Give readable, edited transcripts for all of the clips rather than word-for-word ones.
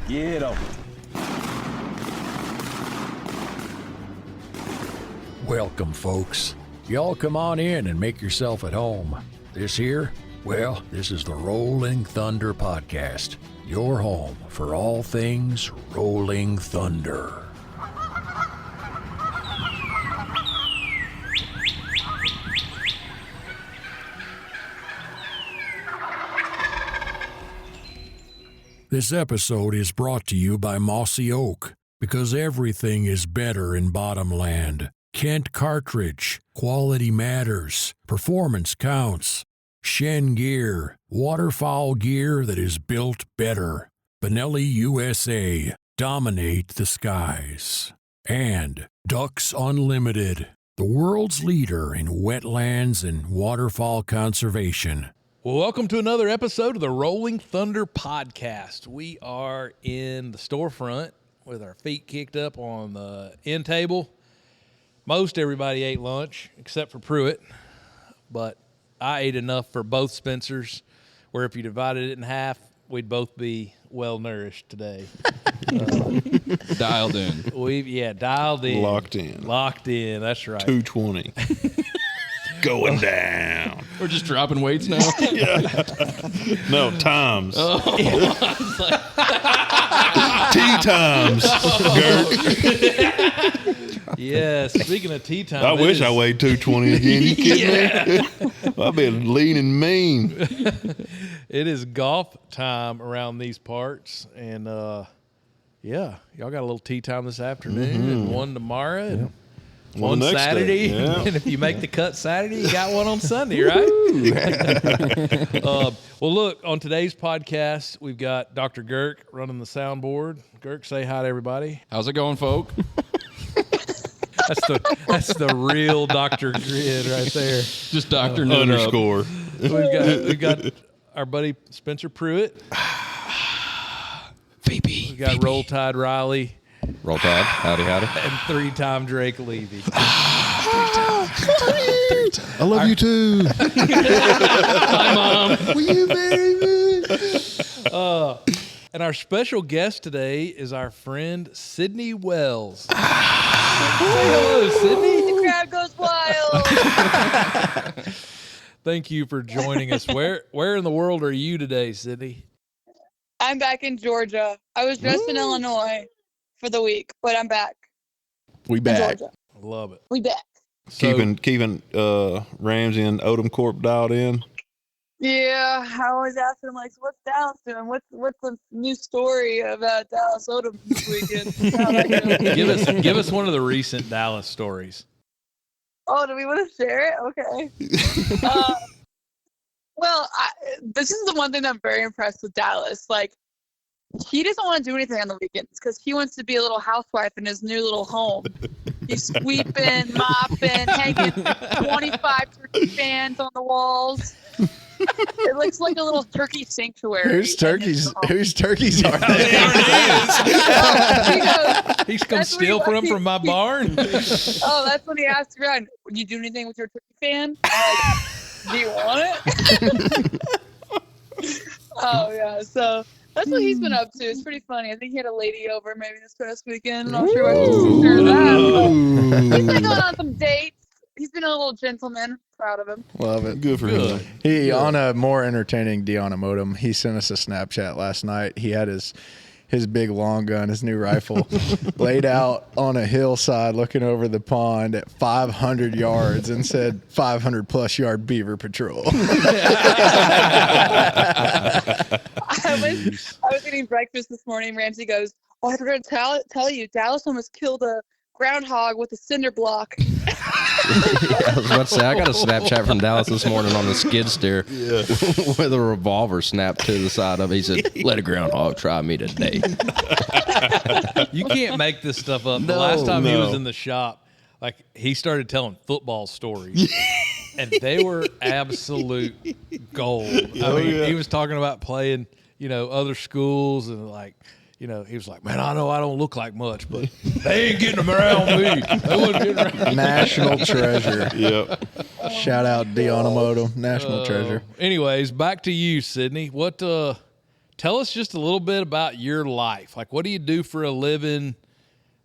Get 'em. Welcome, folks. Y'all come on in and make yourself at home. This here, well, this is the Rolling Thunder Podcast, your home for all things Rolling Thunder. This episode is brought to you by Mossy Oak, because everything is better in Bottomland. Kent Cartridge, quality matters, performance counts. Shen Gear, waterfowl gear that is built better. Benelli USA, dominate the skies. And Ducks Unlimited, the world's leader in wetlands and waterfowl conservation. Well, welcome to another episode of the Rolling Thunder Podcast. We are in the storefront with our feet kicked up on the end table. Most everybody ate lunch except for Pruitt, but I ate enough for both Spencers, where if you divided it in half, we'd both be well nourished today. Dialed in. Dialed in. Locked in. Locked in, that's right. 220. Going down. We're just dropping weights now. No, times. Tea times. Gert. Yeah, speaking of tea time. I wish I weighed 220 again. You kidding me? I've been lean and mean. It is golf time around these parts, and y'all got a little tea time this afternoon and one tomorrow and one next Saturday. day, yeah. And if you make the cut Saturday, you got one on Sunday, right? Well, look, on today's podcast, we've got Dr. Girk running the soundboard. Girk, say hi to everybody. How's it going, folk? That's the real Dr. Grid right there. Just Dr. Underscore. We've got our buddy Spencer Pruitt. VP. We've got Roll Tide Riley. Roll Tide. Howdy, howdy. And three-time Drake Levy. I love you too. Hi, Mom. Will you marry me? And our special guest today is our friend Sydnie Wells. Say hello, Sydnie. The crowd goes wild. Thank you for joining us. Where in the world are you today, Sydnie? I'm back in Georgia. I was just in Illinois for the week, but I'm back. We In back. Georgia. Love it. We back. Keeping Ramsey and Odom Corp dialed in. Yeah, I always ask them, like, so what's Dallas doing? What's the new story about Dallas Odom this weekend? How that goes? Give us one of the recent Dallas stories. Oh, do we want to share it? Okay. Well, this is the one thing I'm very impressed with Dallas. Like, he doesn't want to do anything on the weekends because he wants to be a little housewife in his new little home. He's sweeping, mopping, hanging 25 turkey fans on the walls. It looks like a little turkey sanctuary. Whose turkeys are they? He's come steal from my barn. Oh, that's when he asks around, would you do anything with your turkey fan? I'm like, do you want it? Oh, yeah. So that's what he's been up to. It's pretty funny. I think he had a lady over maybe this past weekend. I'm not sure what he's considered that. He's been going on some dates. He's been a little gentleman. Proud of him. Love it. Good for him. He on a more entertaining Deanna Modem. He sent us a Snapchat last night. He had his big long gun, his new rifle, laid out on a hillside looking over the pond at 500 yards and said 500 plus yard beaver patrol. I was eating breakfast this morning. Ramsey goes, oh, I forgot to tell you, Dallas almost killed a groundhog with a cinder block. I was about to say, I got a Snapchat from Dallas this morning on the skid steer with a revolver snapped to the side of it. He said, let a groundhog try me today. You can't make this stuff up. The last time he was in the shop, like, he started telling football stories. And they were absolute gold. He was talking about playing, other schools and like, he was like, man, I know I don't look like much, but they ain't getting them around me. They wasn't getting around. National treasure. Yep. Shout out Deanna Modem, national treasure. Anyways, back to you, Sydnie. What tell us just a little bit about your life. Like, what do you do for a living?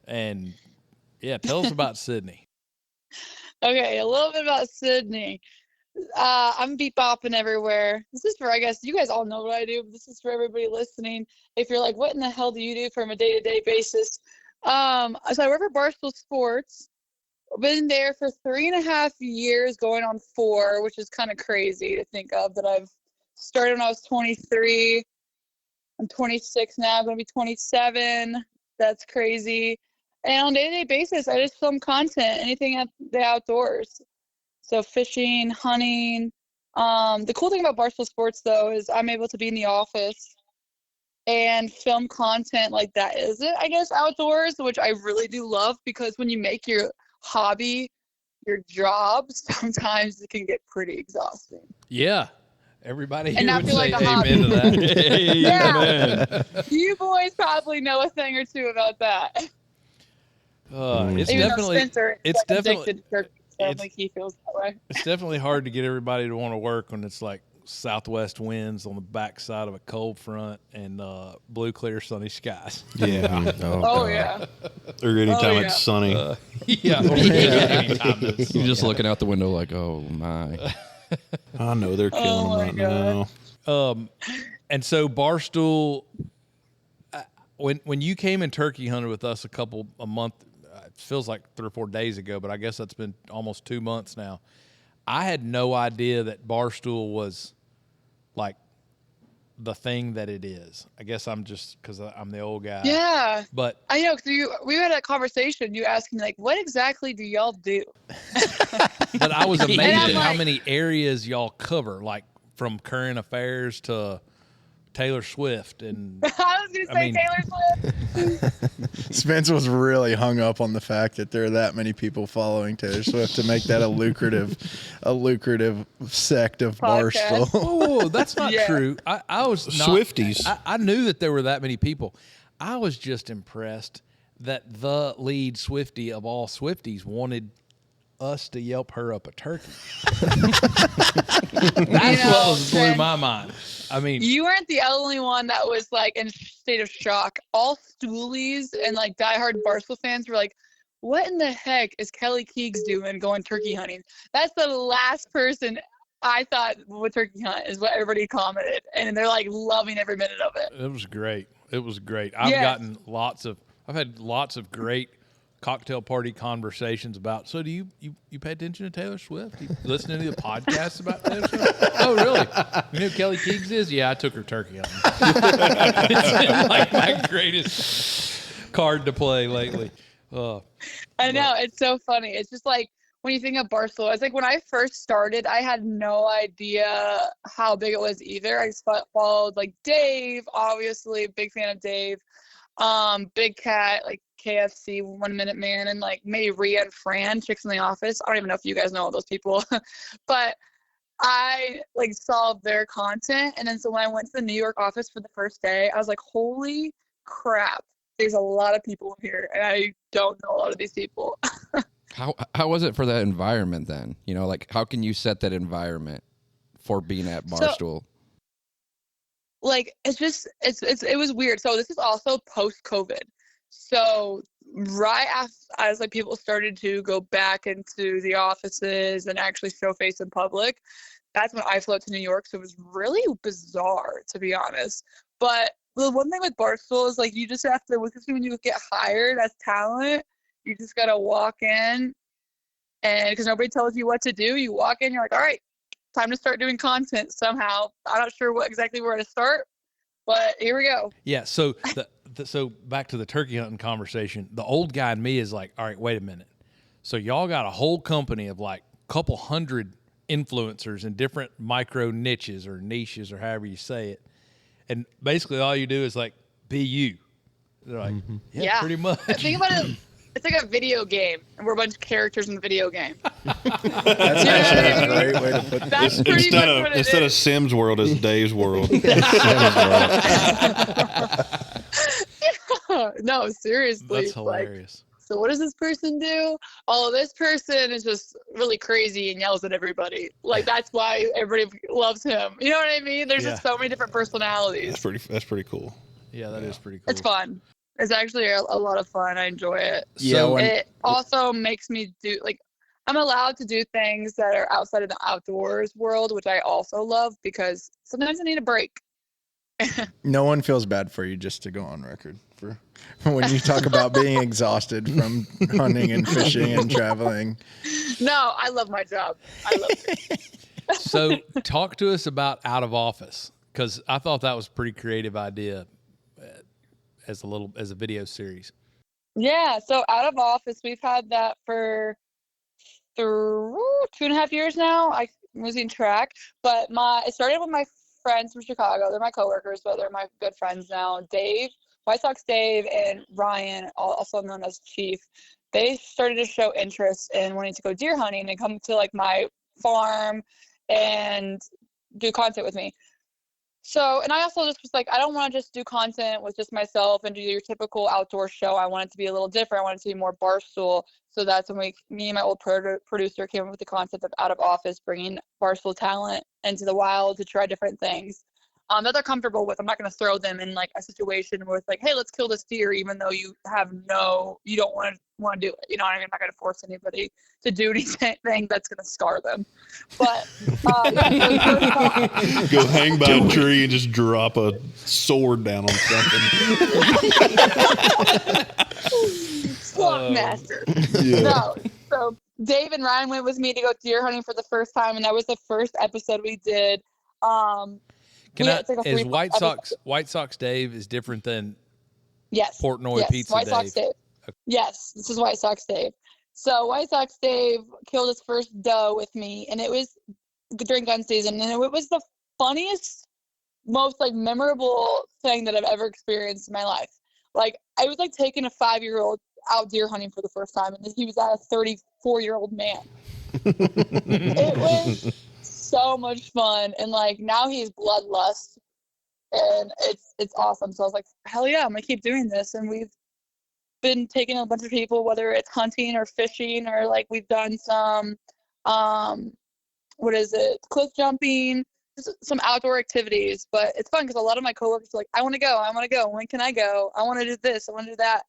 And yeah, tell us about Sydnie. Okay, a little bit about Sydnie. I'm beat bopping everywhere. This is for, I guess, you guys all know what I do, but this is for everybody listening. If you're like, what in the hell do you do from a day-to-day basis? So I work for Barstool Sports. I've been there for 3.5 years, going on 4, which is kind of crazy to think of, that I've started when I was 23. I'm 26 now. I'm going to be 27. That's crazy. And on a day-to-day basis, I just film content, anything at the outdoors. So fishing, hunting. The cool thing about Barstool Sports, though, is I'm able to be in the office and film content like that is it, I guess, outdoors, which I really do love, because when you make your hobby your job, sometimes it can get pretty exhausting. Yeah. Everybody And here not would feel say like a amen to that. Yeah. You boys probably know a thing or two about that. It's Even definitely, though Spencer is it's like definitely, addicted to turkey, so I it's- think he feels that way. it's definitely hard to get everybody to want to work when it's like southwest winds on the backside of a cold front and blue, clear, sunny skies. Yeah. Oh, yeah. Or anytime yeah. it's sunny. Yeah. Anytime it's You're just looking out the window like, oh my. I know they're killing Oh, them my right God. now. And so Barstool, when you came and turkey hunted with us a month, it feels like 3 or 4 days ago, but I guess that's been almost 2 months now. I had no idea that Barstool was like the thing that it is. I guess I'm just, because I'm the old guy. Yeah. But I know, because we had a conversation. You asked me, like, what exactly do y'all do? but I was amazed And I'm at how like- many areas y'all cover, like from current affairs to Taylor Swift and I was going to say mean- Taylor Swift. Spence was really hung up on the fact that there are that many people following Taylor Swift to make that a lucrative sect of Podcast. Barstool. Oh, that's not Yeah. true. I was not, Swifties. I knew that there were that many people. I was just impressed that the lead Swiftie of all Swifties wanted us to Yelp her up a turkey. That's what blew Trent, my mind. I mean, you weren't the only one that was like in a state of shock. All stoolies and like diehard Barstool fans were like, what in the heck is Kelly Keegs doing going turkey hunting? That's the last person I thought would turkey hunt, is what everybody commented. And they're like loving every minute of it. it was great. It was great. I've had lots of great cocktail party conversations about, so do you pay attention to Taylor Swift? You listen to any of the podcasts about Taylor Swift? Oh, really? You know who Kelly Keegs is? Yeah, I took her turkey hunting. It's like my greatest card to play lately. I know, it's so funny. It's just like when you think of Barstool, it's like when I first started, I had no idea how big it was either. I just followed like Dave, obviously, big fan of Dave. Big Cat, like KFC, 1 Minute Man, and like maybe Rhea and Fran, Chicks in the Office. I don't even know if you guys know all those people, but I like saw their content. And then so when I went to the New York office for the first day, I was like, holy crap, there's a lot of people here, and I don't know a lot of these people. How was it for that environment then? You know, like how can you set that environment for being at Barstool? Like it was weird. So this is also post-COVID. So right after, as like people started to go back into the offices and actually show face in public, that's when I flew out to New York. So it was really bizarre, to be honest. But the one thing with Barstool is like you just have to, especially when you get hired as talent, you just gotta walk in, and because nobody tells you what to do, you walk in, you're like, all right, time to start doing content somehow. I'm not sure exactly where to start, but here we go. Yeah, so so back to the turkey hunting conversation. The old guy in me is like, all right, wait a minute. So y'all got a whole company of like a couple hundred influencers in different micro niches or niches or however you say it. And basically all you do is like be you. They're like, yeah, pretty much. Think about it. It's like a video game, and we're a bunch of characters in the video game. That's actually a great way to put that. That's pretty much what it Instead of is. Sims World, it's Dave's World. No, seriously. That's hilarious. so what does this person do? Oh, this person is just really crazy and yells at everybody. Like, that's why everybody loves him. You know what I mean? There's just so many different personalities. That's pretty cool. Yeah, that is pretty cool. It's fun. It's actually a lot of fun. I enjoy it. Yeah, It also makes me do, like, I'm allowed to do things that are outside of the outdoors world, which I also love because sometimes I need a break. No one feels bad for you, just to go on record, for when you talk about being exhausted from hunting and fishing and traveling. No, I love my job. I love it. So talk to us about Out of Office, because I thought that was a pretty creative idea as a video series. Yeah, so Out of Office, we've had that for 2.5 years now. I'm losing track, but it started with my friends from Chicago. They're my coworkers, but they're my good friends now. Dave, White Sox Dave, and Ryan, also known as Chief. They started to show interest in wanting to go deer hunting and come to like my farm and do content with me. So, and I also just was like, I don't want to just do content with just myself and do your typical outdoor show. I want it to be a little different. I want it to be more Barstool. So that's when me and my old producer came up with the concept of Out of Office, bringing Barstool talent into the wild to try different things that they're comfortable with. I'm not going to throw them in like a situation where it's like, hey, let's kill this deer, even though you don't want to do it. You know what I mean? I'm not going to force anybody to do anything that's going to scar them. But Go hang by a tree and just drop a sword down on something. Slockmaster. No. So Dave and Ryan went with me to go deer hunting for the first time, and that was the first episode we did. Is White Sox Dave is different than Portnoy Pizza White Dave? Sox Dave. Okay. Yes, this is White Sox Dave. So White Sox Dave killed his first doe with me, and it was during gun season, and it was the funniest, most like memorable thing that I've ever experienced in my life. Like, I was like taking a 5-year-old out deer hunting for the first time, and he was at a 34-year-old man. It was so much fun, and like now he's bloodlust, and it's awesome. So I was like, hell yeah, I'm gonna keep doing this. And we've been taking a bunch of people, whether it's hunting or fishing, or like we've done some cliff jumping, just some outdoor activities. But it's fun because a lot of my coworkers are like, I want to go, when can I go, I want to do this, I want to do that,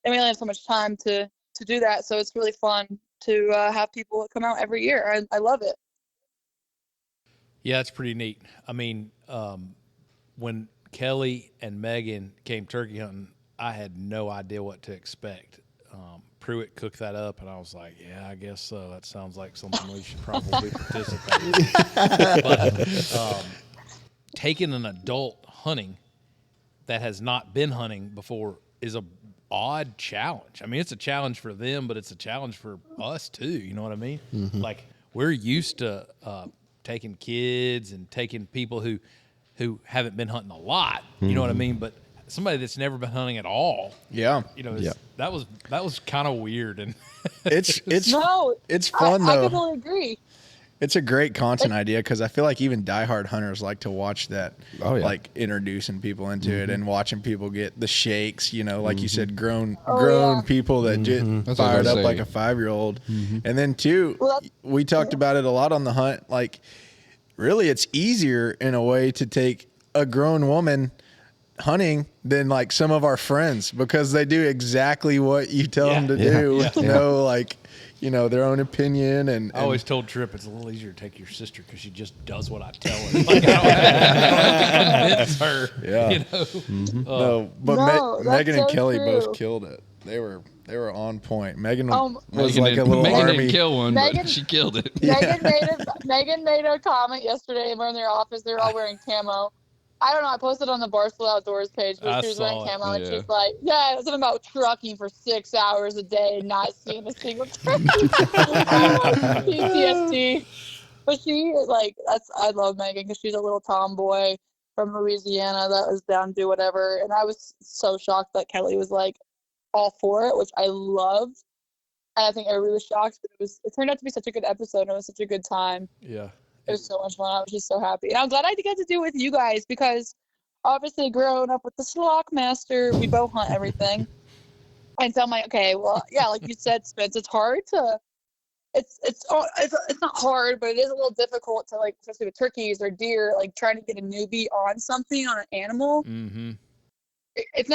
and we only have so much time to do that. So it's really fun to have people come out every year. I love it. Yeah, it's pretty neat. I mean, when Kelly and Megan came turkey hunting, I had no idea what to expect. Pruitt cooked that up, and I was like, yeah, I guess so. That sounds like something we should probably participate in. But taking an adult hunting that has not been hunting before is a odd challenge. I mean, it's a challenge for them, but it's a challenge for us too. You know what I mean? Mm-hmm. Like, we're used to taking kids and taking people who haven't been hunting a lot. You know what I mean? But somebody that's never been hunting at all. Yeah. You know, that was kind of weird, and it's no, it's fun though. I completely agree. It's a great content idea because I feel like even diehard hunters like to watch that, like introducing people into it and watching people get the shakes, you know, like you said, grown people that get fired up like a 5-year-old. And then too, we talked about it a lot on the hunt. Like, really, it's easier in a way to take a grown woman hunting than like some of our friends, because they do exactly what you tell them to do with no like, you know, their own opinion. And I always told Tripp it's a little easier to take your sister because she just does what I tell her. Like, I don't have to convince her. Yeah. You know? No, but Megan and Kelly both killed it. They were on point. Megan was like a little Megan army. didn't kill one, Megan, but she killed it. Megan made a comment yesterday. We're in their office. They're all wearing camo. I don't know. I posted on the Barstool Outdoors page, but she was wearing camo, and she's like, "Yeah, it's something about trucking for 6 hours a day and not seeing a single turkey." PTSD. But she like I love Megan because she's a little tomboy from Louisiana that was down to do whatever, and I was so shocked that Kelly was like all for it, which I loved. And I think everybody was shocked, but it turned out to be such a good episode, and it was such a good time. Yeah. It was so much fun. I was just so happy. And I'm glad I get to do it with you guys because obviously growing up with the Slockmaster, we both hunt everything. And so I'm like, okay, well, yeah, like you said, Spence, it's hard to. It's not hard, but it is a little difficult to, like, especially with turkeys or deer, like trying to get a newbie on something, on an animal. Mm-hmm. It's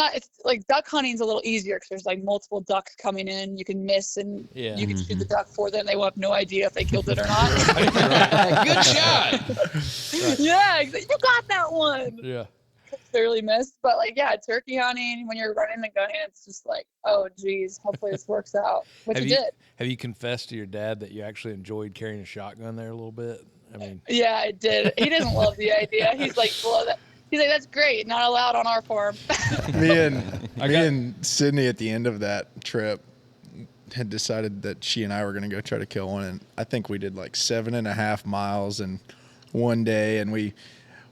like duck hunting is a little easier because there's like multiple ducks coming in. You can miss and Yeah. you can shoot the duck for them. They will have no idea if they killed it or not. Good shot. Yeah, you got that one. Yeah. Clearly missed, but like, yeah, turkey hunting when you're running the gun, it's just like, oh geez, hopefully this works out, which it did. Have you confessed to your dad that you actually enjoyed carrying a shotgun there a little bit? I mean, Yeah, I did. He doesn't love the idea. He's like, well, he's like, that's great, not allowed on our farm. Me and Sydney at the end of that trip had decided that she and I were going to go try to kill one, and I think we did like 7.5 miles in one day, and we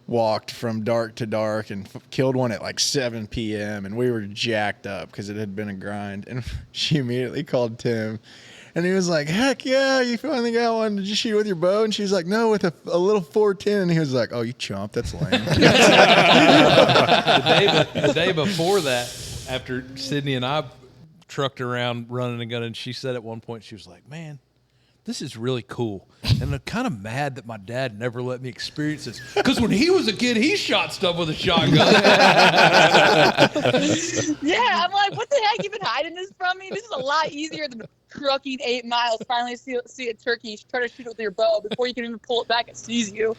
walked from dark to dark and killed one at like 7 p.m. and we were jacked up because it had been a grind. And she immediately called Tim, and he was like, heck yeah, you finally got one. Did you shoot with your bow? And she's like, no, with a little 410. And he was like, oh, you chump, that's lame. the day before that, after Sydney and I trucked around running a gun, and she said at one point, she was like, man, this is really cool. And I'm kind of mad that my dad never let me experience this. Because when he was a kid, he shot stuff with a shotgun. Yeah, I'm like, what the heck? You've been hiding this from me? This is a lot easier than trucking 8 miles, finally see a turkey, try to shoot it with your bow before you can even pull it back, it sees you.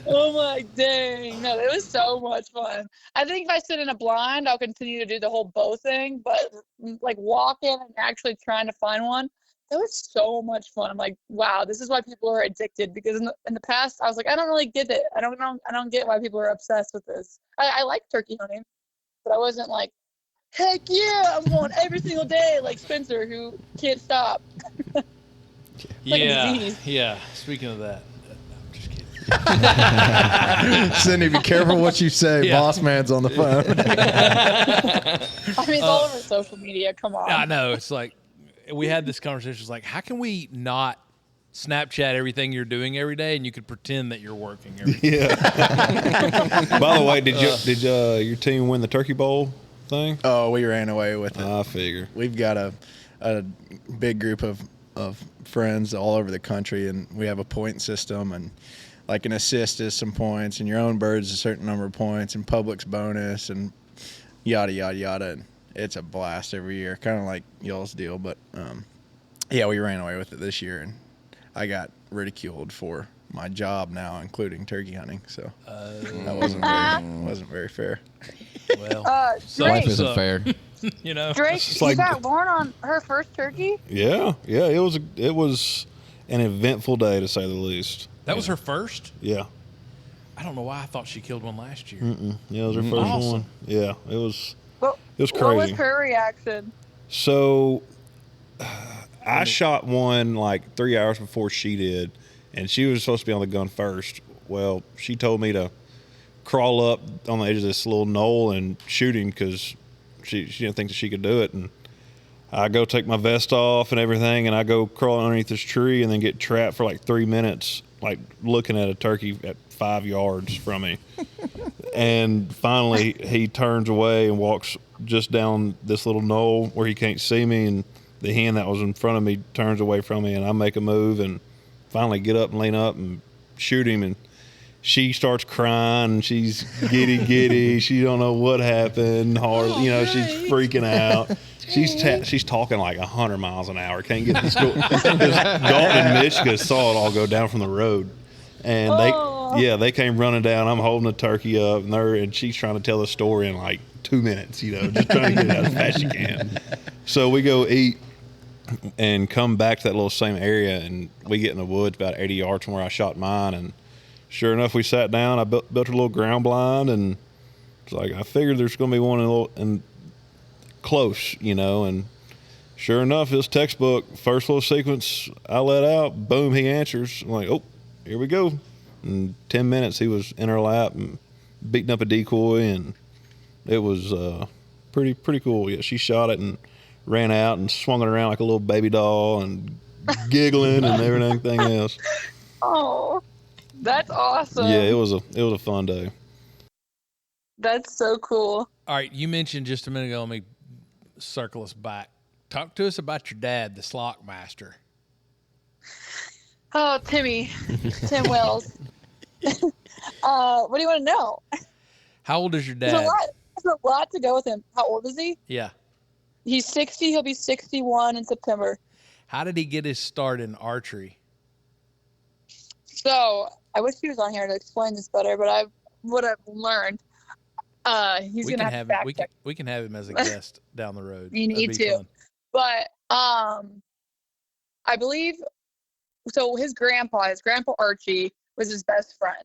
Oh my dang. No, it was so much fun. I think if I sit in a blind, I'll continue to do the whole bow thing, but like walking and actually trying to find one, that was so much fun. I'm like, wow, this is why people are addicted, because in the past I was like, I don't really get it. I don't get why people are obsessed with this. I like turkey hunting, but I wasn't like, heck yeah, I'm going every single day like Spencer, who can't stop. Yeah. Speaking of that, I'm just kidding. Sydney, be careful what you say. Yeah. Boss man's on the phone. I mean, it's all over social media. Come on. I know. It's like, we had this conversation. It's like, how can we not Snapchat everything you're doing every day, and you could pretend that you're working every day? Yeah. By the way, did your team win the Turkey Bowl thing? Oh, we ran away with it. I figure. We've got a big group of friends all over the country, and we have a point system, and like an assist is some points, and your own bird's a certain number of points, and public's bonus, and yada, yada, yada. And it's a blast every year, kind of like y'all's deal. But, yeah, we ran away with it this year, and I got ridiculed for my job now, including turkey hunting. So that wasn't very fair. Well, Life Drake, isn't fair. you know. Drake, like- you got Lauren on her first turkey? Yeah. It was an eventful day, to say the least. That was her first? Yeah. I don't know why I thought she killed one last year. Yeah, it was her first Awesome. one. Yeah, it was What crazy. What was her reaction? So I shot one like 3 hours before she did, and she was supposed to be on the gun first. Well, she told me to crawl up on the edge of this little knoll and shoot him because she didn't think that she could do it. And I go take my vest off and everything, and I go crawl underneath this tree and then get trapped for like 3 minutes, like looking at a turkey at 5 yards from me. And finally he turns away and walks just down this little knoll where he can't see me, and the hen that was in front of me turns away from me, and I make a move and finally get up and lean up and shoot him, and she starts crying, and she's giddy. She don't know what happened. She's freaking out. She's talking like 100 miles an hour. Can't get to school. Dalton and Michigan saw it all go down from the road, and they came running down. I'm holding the turkey up, and she's trying to tell the story in like 2 minutes. Just trying to get it out as fast as you can. So we go eat and come back to that little same area, and we get in the woods about 80 yards from where I shot mine. And sure enough, we sat down. I built a little ground blind, and it's like I figured there's going to be one in close, and sure enough, his textbook, first little sequence I let out, boom, he answers. I'm like, oh, here we go. In 10 minutes, he was in her lap and beating up a decoy, and it was pretty cool. Yeah, she shot it and ran out and swung it around like a little baby doll and giggling and everything else. Oh, that's awesome. Yeah, it was a fun day. That's so cool. All right, you mentioned just a minute ago. Let me circle us back. Talk to us about your dad, the Slockmaster. Oh, Tim Wells. What do you want to know? How old is your There's dad? a lot to go with him. How old is he? Yeah. He's 60. He'll be 61 in September. How did he get his start in archery? So I wish he was on here to explain this better, but what I've learned. He's We gonna can have have to him. fact We check. can have him as a guest down the road. You That'd need be to. fun. But I believe so. His grandpa Archie, was his best friend.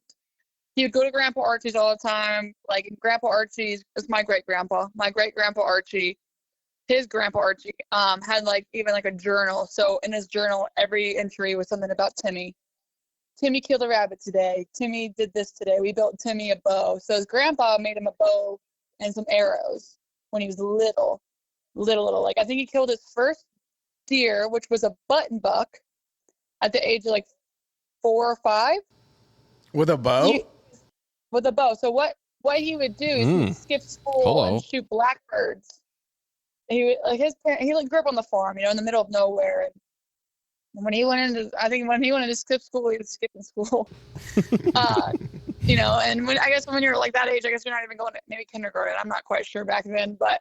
He would go to Grandpa Archie's all the time. Like Grandpa Archie's is my great grandpa. My great grandpa Archie, his grandpa Archie, had like even like a journal. So in his journal, every entry was something about Timmy. Timmy killed a rabbit today. Timmy did this today. We built Timmy a bow. So his grandpa made him a bow and some arrows when he was little. Like I think he killed his first deer, which was a button buck, at the age of like 4 or 5. With a bow? With a bow. So what he would do is he would skip school and shoot blackbirds. He would, like his parents, he like grew up on the farm, in the middle of nowhere. And when he wanted to skip school, he was skipping school. And when you're like that age, I guess you're not even going to maybe kindergarten. I'm not quite sure back then, but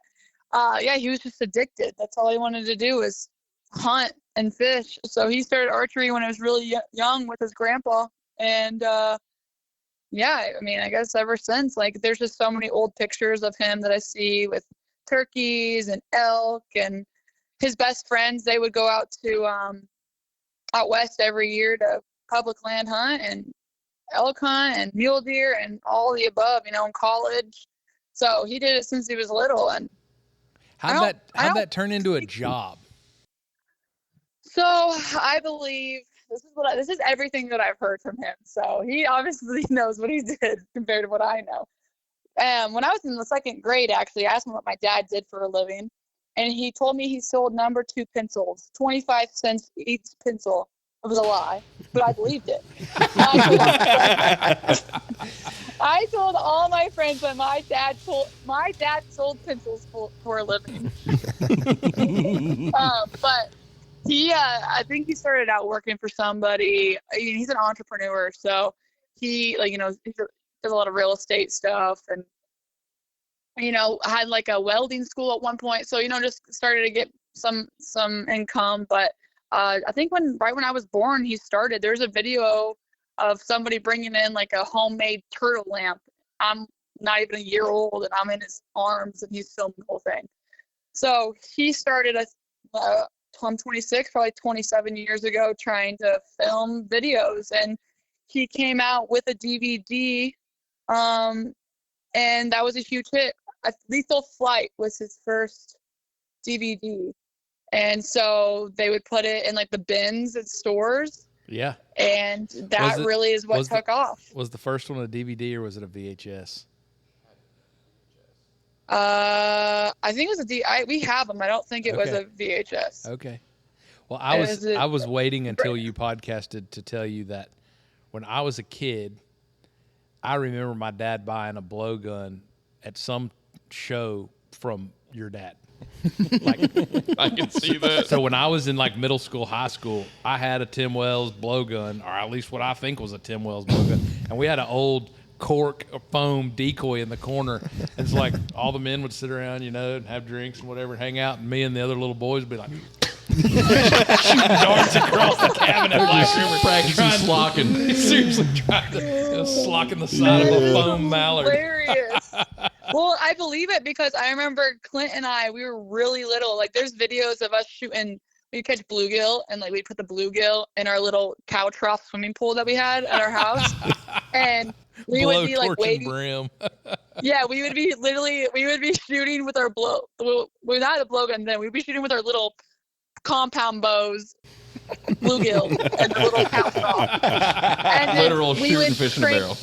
he was just addicted. That's all he wanted to do was hunt and fish. So he started archery when he was really young with his grandpa, and I guess ever since, like, there's just so many old pictures of him that I see with turkeys and elk, and his best friends. They would go out to out west every year to public land hunt and elk hunt and mule deer and all the above, in college. So he did it since he was little. And how'd that turn into a job? So I believe this is everything that I've heard from him. So he obviously knows what he did compared to what I know. When I was in the second grade, actually, I asked him what my dad did for a living, and he told me he sold number 2 pencils, 25 cents each pencil. It was a lie, but I believed it. I told all my friends that my dad sold pencils for a living. But he, I think he started out working for somebody. He's an entrepreneur, so he, he does a lot of real estate stuff, and had like a welding school at one point. So just started to get some income. But I think right when I was born, he started. There's a video of somebody bringing in like a homemade turtle lamp. I'm not even a year old, and I'm in his arms, and he's filming the whole thing. So he started I'm 26, probably 27 years ago, trying to film videos, and he came out with a DVD, and that was a huge hit. Lethal Flight was his first DVD, and so they would put it in like the bins at stores. Yeah, and that really is what took off. Was the first one a DVD or was it a VHS? I think it was we have them. I don't think it was a VHS. Okay. Well, I was waiting until you podcasted to tell you that when I was a kid, I remember my dad buying a blowgun at some show from your dad. I can see that. So when I was in like middle school, high school, I had a Tim Wells blowgun, or at least what I think was a Tim Wells blowgun, and we had an old cork or foam decoy in the corner. And it's like all the men would sit around, and have drinks and whatever, and hang out, and me and the other little boys would be like shooting darts across the cabinet, like practicing slocking. Seriously, trying to slocking the side of a foam mallard. Hilarious. Well, I believe it because I remember Clint and we were really little. Like, there's videos of us shooting. We'd catch bluegill, and like we'd put the bluegill in our little cow trough swimming pool that we had at our house, and we would be like waiting. Brim. Yeah, we would be shooting with our we're not a blowgun then. We'd be shooting with our little compound bows, bluegill, and the little cow trough. And literal shooting fish in a barrel.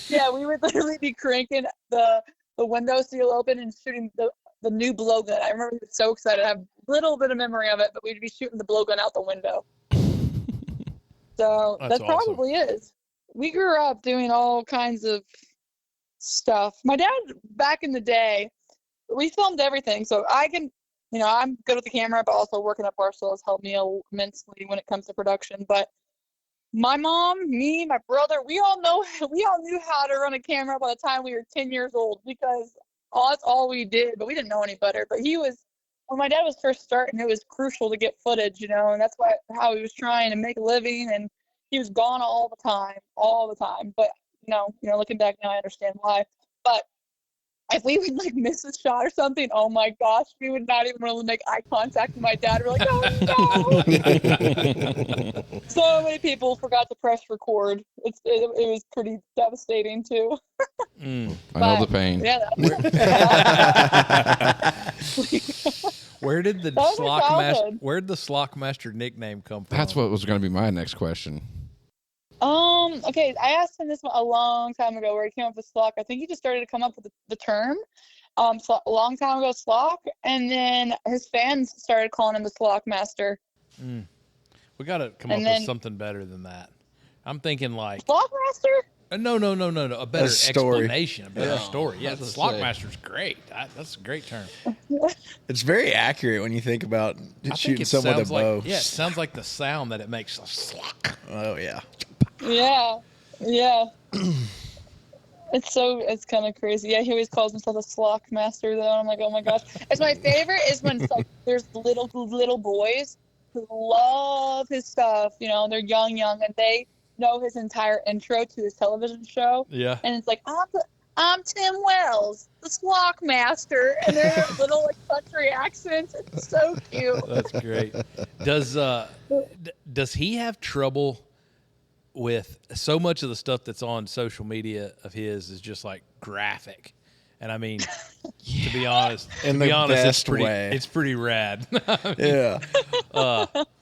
Yeah, we would literally be cranking the window seal open and shooting the new blowgun. I remember he was so excited. I have a little bit of memory of it, but we'd be shooting the blowgun out the window. So that probably is. We grew up doing all kinds of stuff. My dad, back in the day, we filmed everything, so I can, I'm good with the camera, but also working at Barstool has helped me immensely when it comes to production. But my mom, me, my brother, we all knew how to run a camera by the time we were 10 years old because that's all we did, but we didn't know any better. But when my dad was first starting, it was crucial to get footage, and that's how he was trying to make a living, and he was gone all the time. But, looking back now, I understand why. But if we would miss a shot or something, oh my gosh, we would not even want to make eye contact with my dad. We're like, oh no! So many people forgot to press record. It was pretty devastating too. I know the pain. Yeah. Where did the Slockmaster nickname come from? That's what was going to be my next question. Okay, I asked him this a long time ago where he came up with Slock. I think he just started to come up with the term a long time ago, Slock, and then his fans started calling him the Slockmaster. We got to come up with something better than that. I'm thinking like Slockmaster? No. A better explanation, a better story. Yeah, the That's Slockmaster's great. That's a great term. It's very accurate when you think about shooting someone with a bow. It sounds like the sound that it makes. Slock. Oh yeah. Yeah. It's kind of crazy. Yeah, he always calls himself a Slockmaster though. I'm like, oh my gosh. It's my favorite is when there's little boys who love his stuff. They're young, and they know his entire intro to his television show. Yeah. And it's like, I'm Tim Wells, the Slockmaster, and they're little country accents. It's so cute. That's great. Does he have trouble with so much of the stuff that's on social media of his is just graphic? And I mean, to be honest, it's pretty rad. Yeah.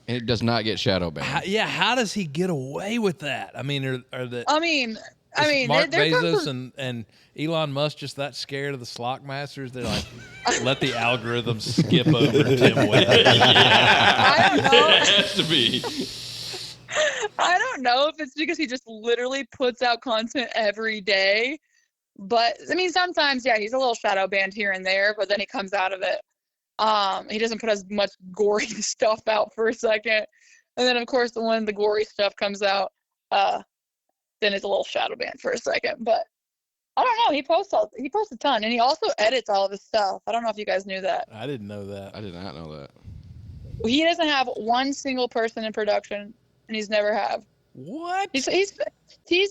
And it does not get shadow banned. How does he get away with that? I mean, Mark Bezos and Elon Musk just that scared of the Slockmasters? They're like, let the algorithms skip over Tim Wells. I don't know. It has to be. I don't know if it's because he just literally puts out content every day. But, I mean, sometimes, he's a little shadow banned here and there, but then he comes out of it. He doesn't put as much gory stuff out for a second. And then, of course, when the gory stuff comes out, then it's a little shadow banned for a second. But I don't know. He posts a ton. And he also edits all of his stuff. I don't know if you guys knew that. I didn't know that. I did not know that. He doesn't have one single person in production, and he's never have. What? He's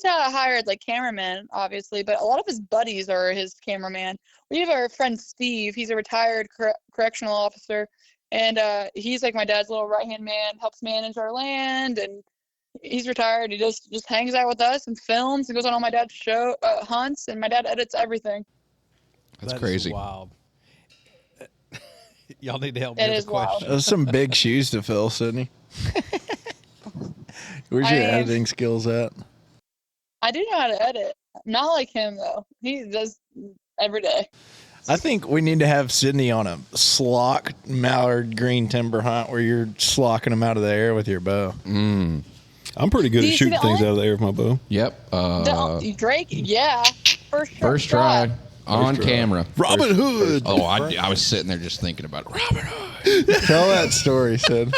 hired cameramen, obviously, but a lot of his buddies are his cameraman. We have our friend Steve. He's a retired correctional officer, and he's like my dad's little right-hand man, helps manage our land, and he's retired. He just hangs out with us and films and goes on all my dad's show hunts, and my dad edits everything. That's crazy. Wild. Y'all need to help me with the wild. question. Those are some big shoes to fill, Sydney. Where's your editing skills at? I do know how to edit. Not like him, though. He does every day. I think we need to have Sydney on a slock mallard green timber hunt where you're slocking them out of the air with your bow. I'm pretty good at shooting things out of the air with my bow. Yep. Drake, yeah. First try. On camera. Robin Hood. Oh, I was sitting there just thinking about Robin Hood. Tell that story, Sid.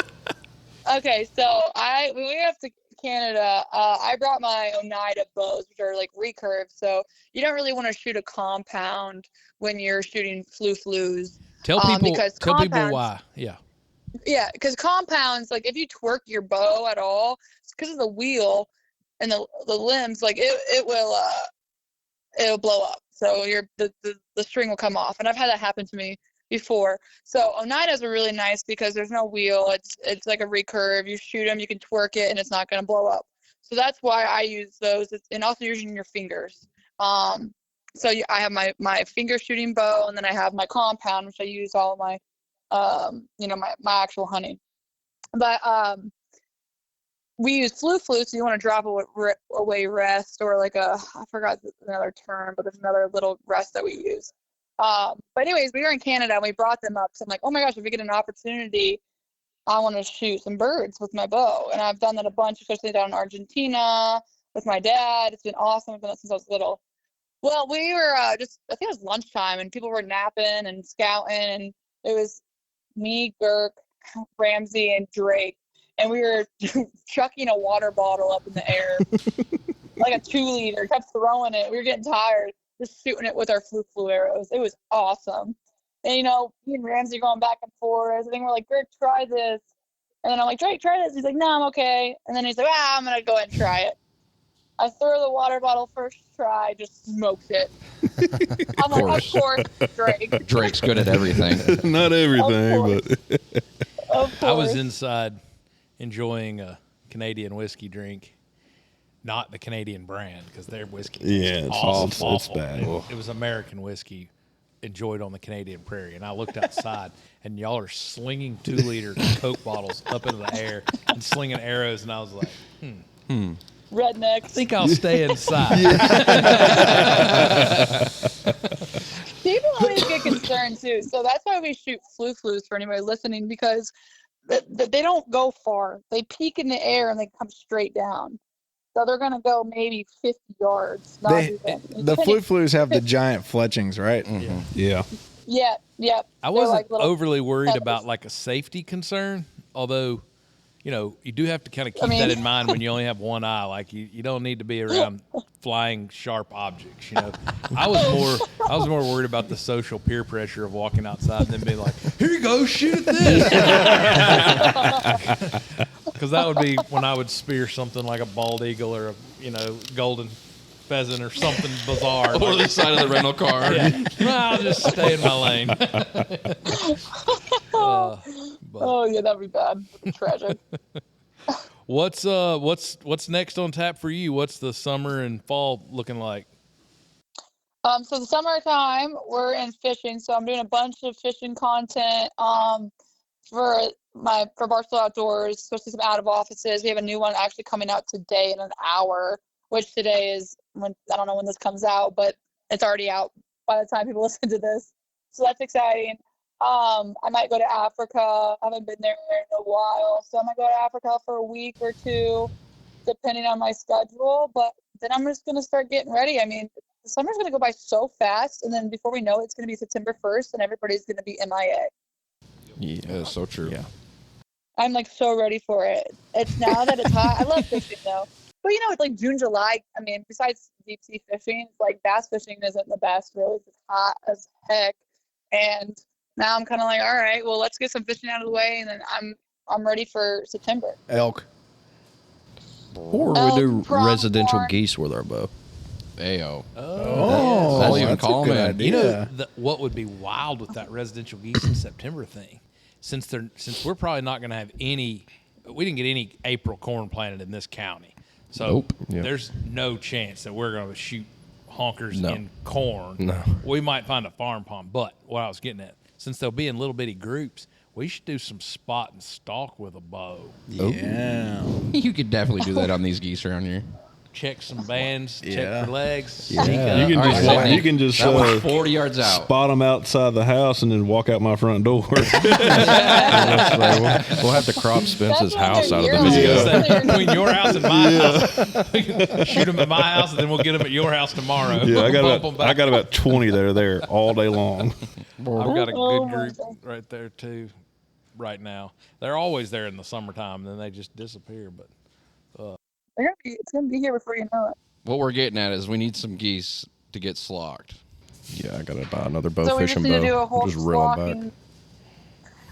Okay, so when we went to Canada, I brought my Oneida bows, which are recurve. So you don't really want to shoot a compound when you're shooting flu-flus. Tell people why. Yeah. Yeah, because compounds, if you twerk your bow at all, it's because of the wheel and the limbs. It'll blow up. So the string will come off, and I've had that happen to me before. So Oneidas are really nice because there's no wheel. It's like a recurve. You shoot them, you can twerk it, and it's not going to blow up. So that's why I use those, and also using your fingers. So I have my finger shooting bow, and then I have my compound, which I use all of my, my actual hunting. But we use flu-flu, so you want to drop away rest, or I forgot another term, but there's another little rest that we use. But anyways, we were in Canada and we brought them up. So I'm like, oh my gosh, if we get an opportunity, I want to shoot some birds with my bow. And I've done that a bunch, especially down in Argentina with my dad. It's been awesome. I've done it since I was little. Well, we were just, I think it was lunchtime, and people were napping and scouting, and it was me, Girk, Ramsey, and Drake, and we were chucking a water bottle up in the air, like a 2-liter, kept throwing it. We were getting tired, just shooting it with our flu arrows. It was awesome. And, you know, me and Ramsey going back and forth. I think we're like, Girk, try this. And then I'm like, Drake, try this. He's like, no, I'm okay. And then he's like, I'm going to go ahead and try it. I throw the water bottle first try, just smokes it. I'm like, of course, Drake. Drake's good at everything. Not everything, but Of course. I was inside enjoying a Canadian whiskey drink, not the Canadian brand, because their whiskey is awful. It's bad. It was American whiskey enjoyed on the Canadian prairie. And I looked outside, and y'all are slinging 2-liter Coke bottles up into the air and slinging arrows. And I was like, Rednecks. I think I'll stay inside. People always get concerned too, so that's why we shoot flus for anybody listening, because they don't go far. They peak in the air and they come straight down. So they're gonna go maybe 50 yards. The flus have the giant fletchings, right? Mm-hmm. Yeah. Yeah. I wasn't overly worried about like a safety concern, although, you know, you do have to kind of keep that in mind when you only have one eye. Like you don't need to be around flying sharp objects. You know, I was more worried about the social peer pressure of walking outside and then being like, "Here you go, shoot at this," because that would be when I would spear something like a bald eagle or a golden pheasant or something bizarre. Over the side of the rental car. Yeah. Well, I'll just stay in my lane. Oh yeah, that'd be bad. That'd be tragic. What's next on tap for you? What's the summer and fall looking like? So the summertime we're in fishing, so I'm doing a bunch of fishing content for Barstool Outdoors, especially some out of offices. We have a new one actually coming out today in an hour, which today is when I don't know when this comes out, but it's already out by the time people listen to this. So that's exciting. I might go to Africa. I haven't been there in a while, so I might go to Africa for a week or two, depending on my schedule. But then I'm just going to start getting ready. I mean, the summer's going to go by so fast, and then before we know it, it's going to be September 1st, and everybody's going to be MIA. Yeah, that's so true. Yeah. I'm like so ready for it. It's now that it's hot. I love fishing though. But you know, it's like June, July. I mean, besides deep sea fishing, like bass fishing isn't the best really. It's hot as heck. And now I'm kind of like, all right, well, let's get some fishing out of the way, and then I'm ready for September. Elk. Or Elk, we do pronghorn. residential geese with our bow. Ayo. Oh, I'll even that's call a good them. idea. You know what would be wild with that residential geese in September thing, since we're probably not going to have any. We didn't get any April corn planted in this county, so Nope. Yeah. there's no chance that we're going to shoot honkers No. in corn. No. We might find a farm pond, but what I was getting at, since they'll be in little bitty groups, we should do some spot and stalk with a bow. Yeah. You could definitely do that on these geese around here. Check some bands, Yeah. check for legs. Yeah. sneak You up. You can All right, just Sydney. you can just That was 40 yards out. spot them outside the house and then walk out my front door. We'll have to crop Spence's That's house out of what the they're video. here. Between your house and my house, we can shoot them at my house, and then we'll get them at your house tomorrow. Yeah, Bump 'em back. I got about 20 that are there all day long. I've got a Oh good my group God. right there too. Right now, they're always there in the summertime, and then they just disappear. But It's gonna be here before you know it. What we're getting at is we need some geese to get slocked. Yeah, I gotta buy another bow So we just fishing need to do a bow. whole Just reel 'em back. flocking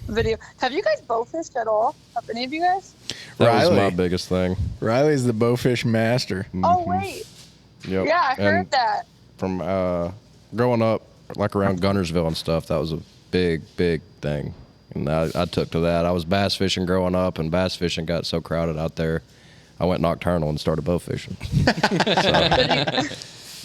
video. Have you guys bow fished at all? Have any of you guys? That was my Riley. biggest thing. Riley's the bowfish master. Oh wait, Yep. yeah, I heard And that. from growing up, like around Gunnersville and stuff, that was a big thing. And I took to that. I was bass fishing growing up, and bass fishing got so crowded out there, I went nocturnal and started bow fishing.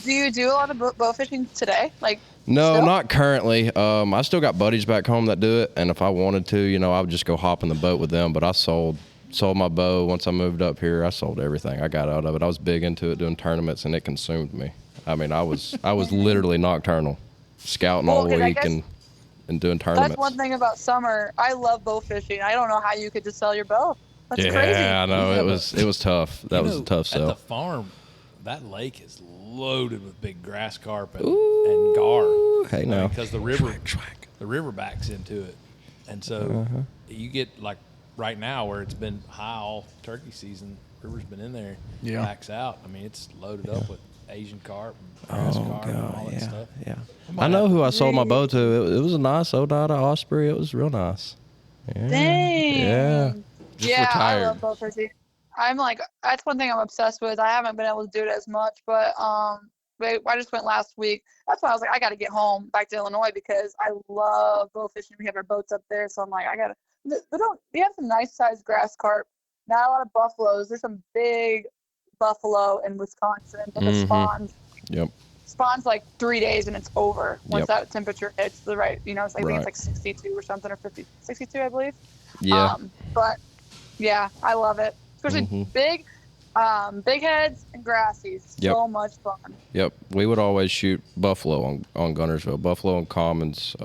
Do you do a lot of bow fishing today? Like No, still? not currently. I still got buddies back home that do it, and if I wanted to, I would just go hop in the boat with them. But I sold my bow once I moved up here. I sold everything I got out of it. I was big into it, doing tournaments, and it consumed me. I mean, I was literally nocturnal, scouting all Well, 'cause I week guess and doing tournaments. That's one thing about summer. I love bow fishing. I don't know how you could just sell your bow. That's yeah, crazy. I know it was tough. That was a tough At the sell. farm, that lake is loaded with big grass carp and gar. Hey, now. Because the river backs into it. And so you get like right now where it's been high all turkey season, river's been in there, backs out. I mean, it's loaded up with Asian carp and grass carp and all that stuff. Yeah. I know who I sold my bow to. It was a nice Oneida Osprey. It was real nice. Yeah. Dang. Yeah. Yeah, retired. I love bow fishing. I'm like, that's one thing I'm obsessed with. I haven't been able to do it as much, but I just went last week. That's why I was like, I got to get home back to Illinois because I love bow fishing. We have our boats up there, so I'm like, I got to. We have some nice sized grass carp. Not a lot of buffaloes. There's some big buffalo in Wisconsin, but the spawns. Yep. Spawns like 3 days and it's over once Yep. that temperature hits the right. It's like, I think Right. it's like 62 or something or 62, I believe. Yeah. But yeah, I love it. Especially big heads and grassies. Yep. So much fun. Yep. We would always shoot buffalo on Guntersville. Buffalo and commons.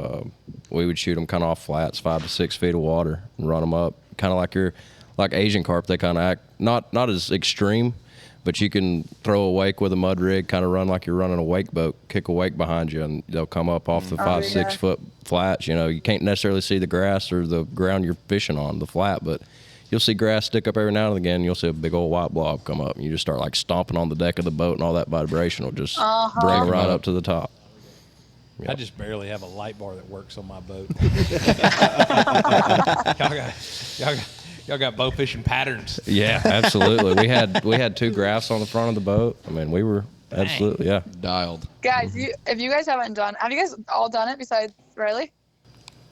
We would shoot them kind of off flats, 5 to 6 feet of water, and run them up. Kind of like Asian carp. They kind of act not as extreme, but you can throw a wake with a mud rig, kind of run like you're running a wake boat, kick a wake behind you, and they'll come up off the 5, 6 foot flats. You can't necessarily see the grass or the ground you're fishing on, the flat, but you'll see grass stick up every now and again. You'll see a big old white blob come up, and you just start like stomping on the deck of the boat, and all that vibration will just bring it right up to the top. I just barely have a light bar that works on my boat. y'all got bow fishing patterns. Yeah, absolutely. we had 2 graphs on the front of the boat. I mean, we were absolutely Dialed. Guys, if you guys haven't have you guys all done it besides Riley?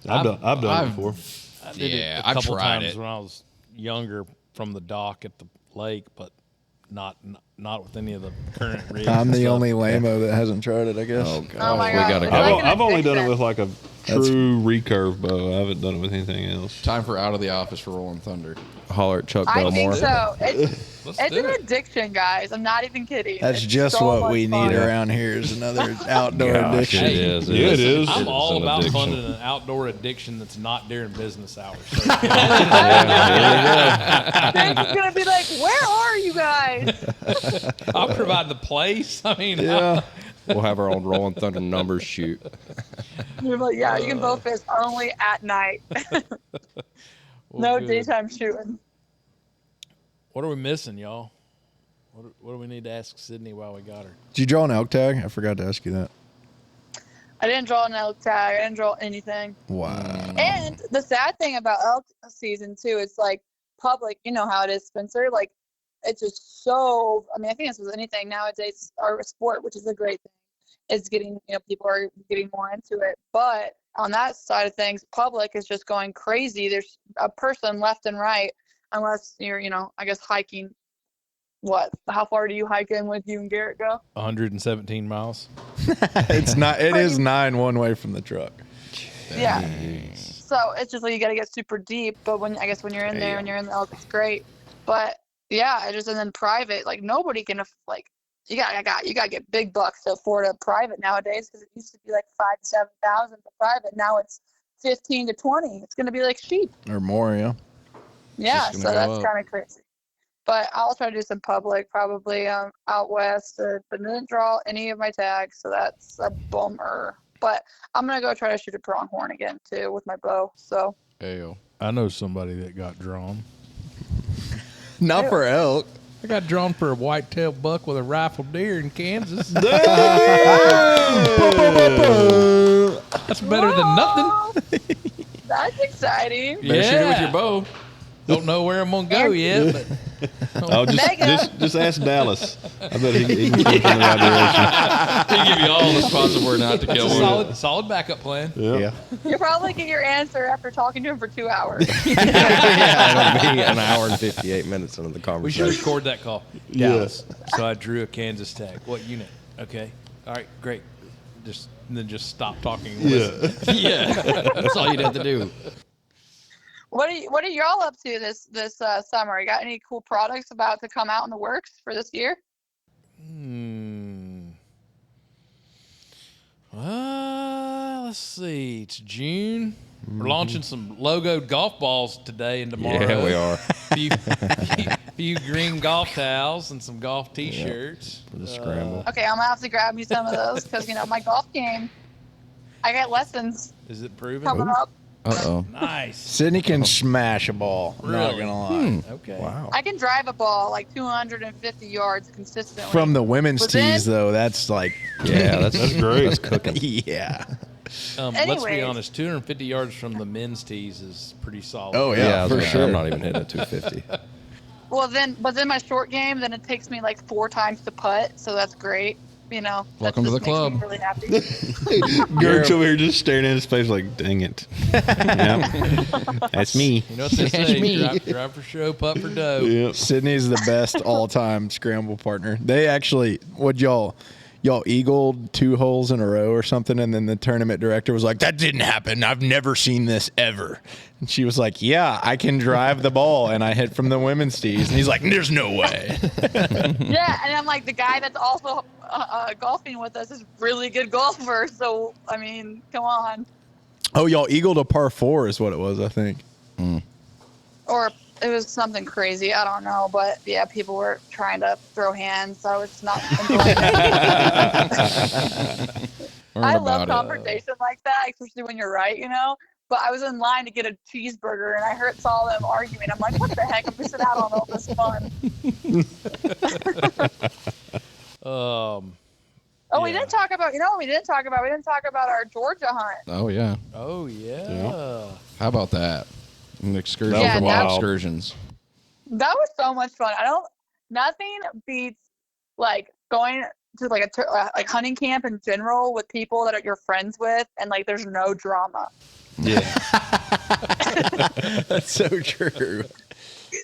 I've done it before. I did Yeah, it a I've couple tried times it. when I was younger from the dock at the lake, but not with any of the current rigs. I'm and the stuff. only lame-o that hasn't tried it, I guess. Oh god, Oh my we God. gotta It's go. like an I've only done it addiction. with like a true recurve bow. I haven't done it with anything else. Time for Out of the Office for Rolling Thunder. Holler at Chuck I Belmore. think so. Let's It's do an it. addiction, guys. I'm not even kidding. That's It's just so what much we fun. need around here is another outdoor Gosh, addiction. it is. Yeah, it is. I'm It all an about addiction. funding an outdoor addiction that's not during business hours. So Jake's gonna be like, "Where are you guys?" I'll provide the place. I mean, Yeah. We'll have our own Rolling Thunder numbers shoot. You're like, "Yeah, you can bow fish only at night. No good. daytime shooting." What are we missing, y'all? What do we need to ask Sydnie while we got her? Did you draw an elk tag? I forgot to ask you that. I didn't draw an elk tag. I didn't draw anything. Wow. And the sad thing about elk season too, it's like public. You know how it is, Spencer. Like, it's just so. I mean, I think this was anything nowadays. Our sport, which is a great thing, is getting people are getting more into it. But on that side of things, public is just going crazy. There's a person left and right, unless you're I guess hiking. What? How far do you hike in with you and Garrett go? 117 miles. It's not. It is 9 one way from the truck. Yeah. So it's just like you got to get super deep. But when you're in there and you're in the elk, it's great. But yeah, and then private, like nobody can you gotta get big bucks to afford a private nowadays because it used to be like 5,000 to 7,000 for private. Now it's 15 to 20. It's gonna be like sheep. Or more, yeah. Yeah, just so gonna go that's up. kind of crazy. But I'll try to do some public, probably out west. But didn't draw any of my tags, so that's a bummer. But I'm gonna go try to shoot a pronghorn again too with my bow. So Ayo. I know somebody that got drawn. Not for elk. I got drawn for a white-tailed buck with a rifled deer in Kansas. That's better than nothing. that's exciting. Better shoot it with your bow. Don't know where I'm gonna go yet, but Oh, just ask Dallas. I bet he can point you in the right direction. He give you all the spots of where not to it's kill a one. solid backup plan. Yeah. You'll probably get your answer after talking to him for 2 hours. Yeah, it'll be an hour and 58 minutes into the We should conversation. record that call. Yeah. Dallas. So I drew a Kansas tag. What unit? Okay. All right. Great. Just stop talking. And listen. Yeah, that's all you'd have to do. What are y'all up to this summer? You got any cool products about to come out in the works for this year? Let's see. It's June. We're launching some logoed golf balls today and tomorrow. Yeah, we are. few green golf towels and some golf T-shirts for the scramble. Okay, I'm gonna have to grab me some of those because my golf game. I got lessons Is it proven? coming up. Uh-oh. Nice. Sydney can smash a ball. I'm not Really? gonna lie. Okay. Wow. I can drive a ball like 250 yards consistently. From the women's But then- tees, though, that's like, Yeah, that's great. That's cooking. yeah. Let's be Anyways. honest. 250 yards from the men's tees is pretty solid. Oh, Yeah, yeah, I was for gonna say, sure. I'm not even hitting a 250. But then my short game, then it takes me like 4 times to putt, so that's great. That Welcome to just the makes club. me really happy. Gert's over here just staring into space like, dang it. Yep. That's me. You know what they say? Drive for show, putt for dough. Yep. Sydney's the best all-time scramble partner. They actually, y'all eagled 2 holes in a row or something, and then the tournament director was like, "That didn't happen. I've never seen this ever." And she was like, "Yeah, I can drive the ball, and I hit from the women's tees." And he's like, "There's no way." Yeah, and I'm like, the guy that's also golfing with us is really good golfer. So I mean, come on. Oh, y'all eagled a par 4 is what it was, I think. Or it was something crazy. I don't know, but yeah, people were trying to throw hands, so it's not enjoying it. I love confrontation like that, especially when you're right, But I was in line to get a cheeseburger, and I saw them arguing. I'm like, what the heck? I'm missing out on all this fun. We didn't talk about. What we didn't talk about? We didn't talk about our Georgia hunt. Oh, yeah. Oh, yeah. How about that? An excursion Yeah, from all that's- excursions. That was so much fun. Nothing beats like going to like like hunting camp in general with people that you're friends with, and like there's no drama. Yeah. That's so true.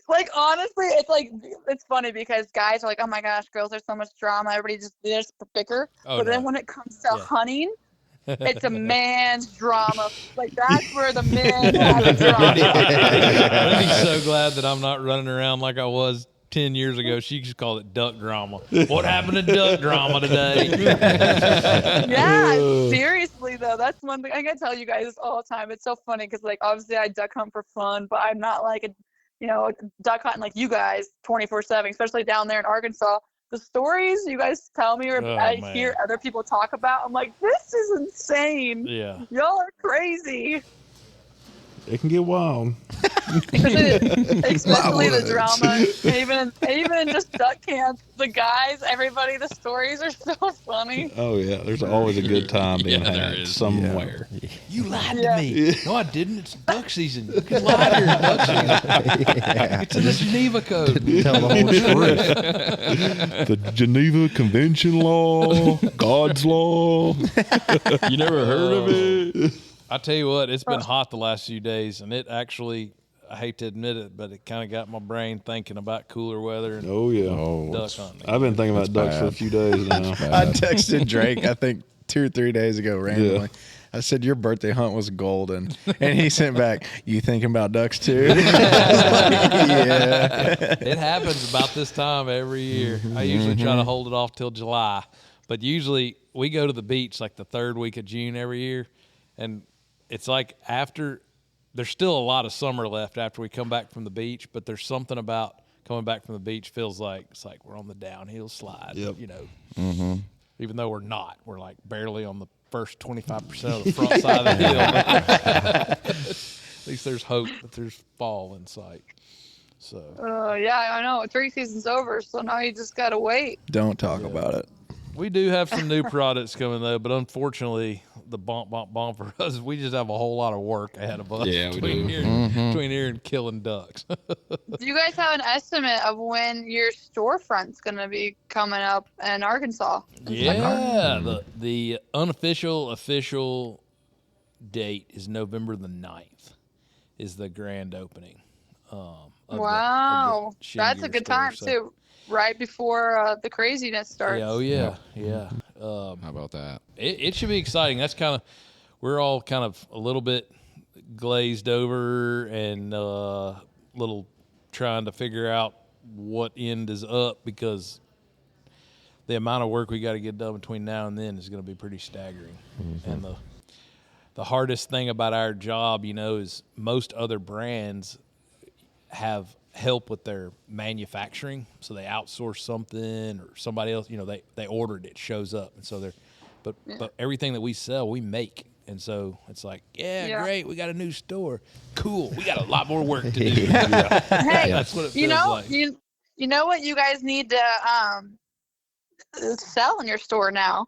Like honestly, it's funny because guys are like, oh my gosh, girls, there's so much drama. Everybody they just bicker. Oh, But then no. when it comes to hunting, it's a man's drama. Like that's where the men have the drama. Lindy's so glad that I'm not running around like I was 10 years ago. She just called it duck drama. What happened to duck drama today? Yeah, seriously though, that's one thing I gotta tell you guys all the time. It's so funny because like obviously I duck hunt for fun, but I'm not like a duck hunting like you guys 24/7, especially down there in Arkansas. The stories you guys tell me or I man. hear other people talk about, I'm like, this is insane. Yeah. Y'all are crazy. It can get wild. Especially the drama. Even in just duck camp, the guys, everybody, the stories are so funny. Oh, yeah. There's always a good time being had somewhere. You lied Yeah. to me. No, I didn't. It's duck season. You can lie during duck season. It's in the Geneva Code. Tell the whole truth. The Geneva Convention law, God's law. You never heard of it? I tell you what, it's been hot the last few days, and it actually, I hate to admit it, but it kind of got my brain thinking about cooler weather and Oh, yeah. duck hunting. I've been thinking about ducks for a bad. few days now. I texted Drake, I think 2 or 3 days ago, randomly. I said, your birthday hunt was golden. And he sent back, you thinking about ducks too? Yeah. It happens about this time every year. I usually try to hold it off till July, but usually we go to the beach like the 3rd week of June every year, and it's like there's still a lot of summer left after we come back from the beach, but there's something about coming back from the beach feels like it's like we're on the downhill slide. Yep. Even though we're not, we're like barely on the first 25% of the front side of the hill. At least there's hope that there's fall in sight. So Yeah, I know. Turkey season's over, so now you just gotta wait. Don't talk about it. we do have some new products coming though, but unfortunately, the bump for us, we just have a whole lot of work ahead of us. Yeah, we between do. between here and killing ducks. Do you guys have an estimate of when your storefront's gonna be coming up in Arkansas? Yeah, the official date is November the 9th is the grand opening. Of Wow, the that's a Shin good Gear time store. too. Right before the craziness starts. Yeah, oh yeah. How about that? It should be exciting. That's kind of, we're all kind of a little bit glazed over and little trying to figure out what end is up because the amount of work we got to get done between now and then is going to be pretty staggering. And the hardest thing about our job, is most other brands have help with their manufacturing, so they outsource something or somebody else. You know, they ordered it, shows up, and so but everything that we sell, we make. And so it's like, great, we got a new store. Cool, we got a lot more work to do. Hey, that's what it feels like. You know what you guys need to sell in your store now?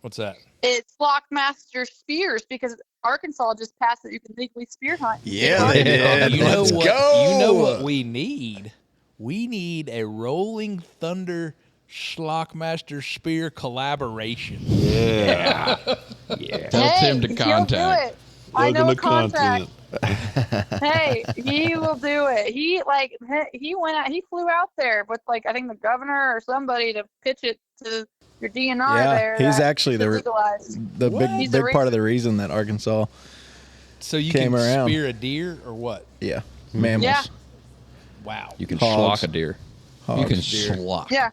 What's that? It's Slockmaster spears, because Arkansas just passed that you can legally spear hunt. Yeah, they did. You know Let's what? go. You know what we need? We need a Rolling Thunder Slockmaster spear collaboration. Yeah. Tell Tim to He'll contact. do it. I know a Content. contact. Hey, he will do it. He went out. He flew out there with I think the governor or somebody to pitch it to your DNR there. He's actually the big part of the reason that Arkansas So you came can around. spear a deer or what? mammals. Yeah. Wow. You can Hogs. schlock a deer. Hogs. You can Deer. schlock. Yeah.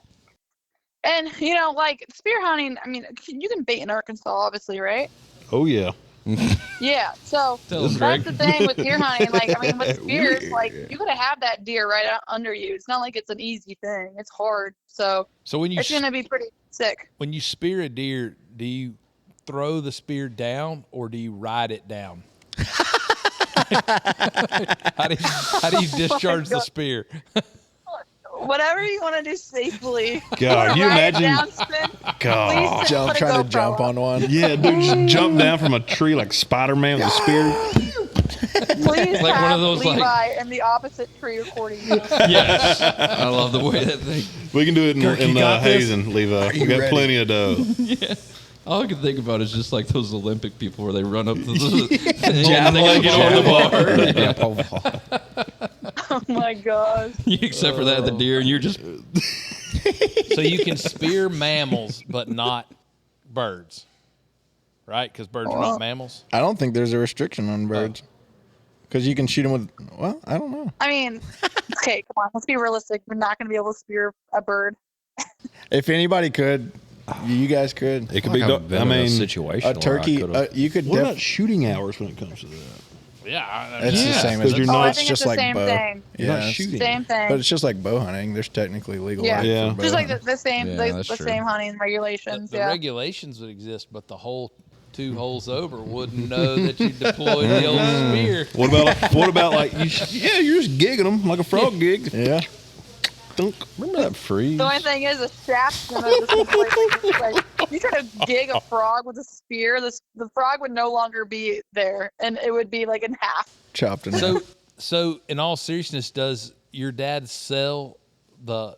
And spear hunting. I mean, you can bait in Arkansas, obviously, right? Oh yeah. Yeah. So Tell us, that's Greg. the thing with deer hunting. With spears, you gotta have that deer right under you. It's not like it's an easy thing. It's hard. So when you it's gonna be pretty sick. when you spear a deer, do you throw the spear down or do you ride it down? how do you discharge the spear? Whatever you want to do safely. God, you Ride it imagine? down, spin, God. please Jump, put a trying to GoPro jump up. on one. Yeah, dude, just jump down from a tree like Spider-Man with a spear. Please Like have one of those, Levi in the opposite tree recording you. Yes. I love the way that thing. We can do it in got this? Hazen, Levi. We you got ready? plenty of dough. All I can think about is just like those Olympic people where they run up to the Javelin, get on the bar. Oh my gosh. Except for that, the deer, and you're just So you can spear mammals, but not birds, right? Because birds are not mammals. I don't think there's a restriction on birds. Because you can shoot them with, well, I don't know. I mean, okay, come on. Let's be realistic. We're not going to be able to spear a bird. If anybody could, you guys could. It could be. I mean, situation. A turkey, you could what about shooting hours when it comes to that? Yeah, It's the same as because you're I not. think just it's the like same bow. thing. You're Yeah, not it's- shooting. Same thing. But it's just like bow hunting. There's technically legal Yeah. rights Yeah. for bow Just like hunting. the same, Yeah, the that's true. same hunting regulations. the Yeah. regulations would exist, but the whole 2 holes over wouldn't know that you deployed the old spear. What about like you're just gigging them like a frog gig. Yeah. Dunk. Remember that freeze? The only thing is, the shaft's gonna just completely. Like, you try to gig a frog with a spear, the frog would no longer be there, and it would be like in half. Chopped in half. So in all seriousness, does your dad sell the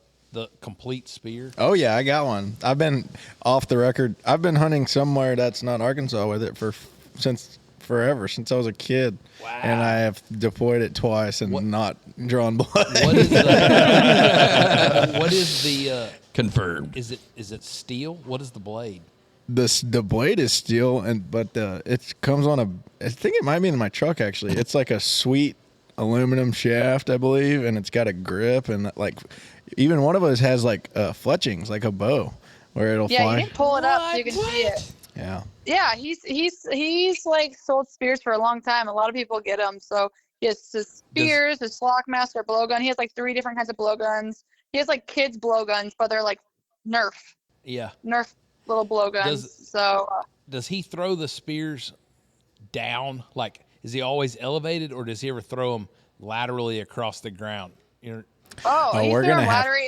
complete spear? Oh yeah, I got one. I've been off the record. I've been hunting somewhere that's not Arkansas with it since forever, since I was a kid. Wow. And I have deployed it twice and not drawn blood. What is the confirmed. is it steel? What is the blade? The blade is steel, but it comes on I think it might be in my truck actually. It's like a sweet aluminum shaft, I believe, and it's got a grip, and like even one of us has like fletchings, like a bow, where it'll Yeah, fly. you can pull it up so you can see it. Yeah. Yeah, he's like sold spears for a long time. A lot of people get them. So he has his spears, his Slockmaster blowgun. He has like 3 different kinds of blowguns. He has like kids blowguns, but they're like Nerf little blowguns. Does he throw the spears down? Like, is he always elevated, or does he ever throw them laterally across the ground? You know, he we're threw a gonna have- lottery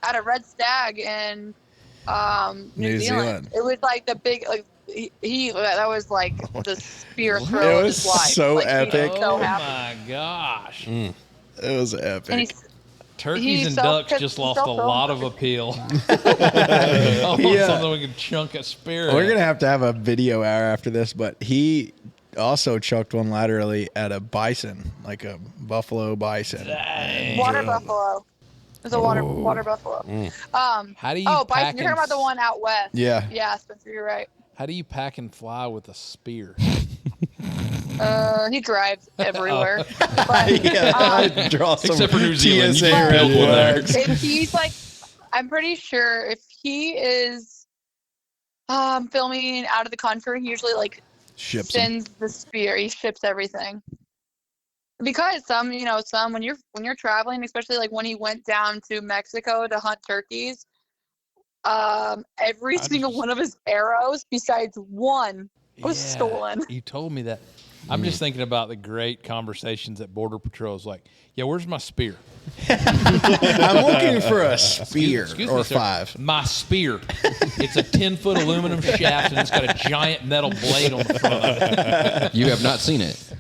at a red stag in New Zealand. It was like the big that was like the spear throw It of was his life. so Like, he was epic. so oh happy. my gosh! It was epic. And Turkeys and ducks just lost a lot of appeal. Yeah. Something we could chunk a spear. We're at. gonna have a video hour after this, but he also chucked one laterally at a bison, like a buffalo bison. water buffalo. There's a water buffalo. How do you bison. pack You're talking about the one out west. Yeah. Yeah, Spencer, you're right. How do you pack and fly with a spear? He drives everywhere. But, I draw some Except for New Zealand, you TSA can red build one there. flags. if he's like, I'm pretty sure if he is filming out of the country, he usually like Ships 'em. sends the spear. He ships everything. because some when you're traveling, especially like when he went down to Mexico to hunt turkeys, every single one of his arrows besides one was stolen. You told me that. I'm just thinking about the great conversations at Border Patrol. It's like, yeah, where's my spear? I'm looking for a spear Excuse or me, sir. 5. My spear. It's a 10-foot aluminum shaft, and it's got a giant metal blade on the front of it. You have not seen it.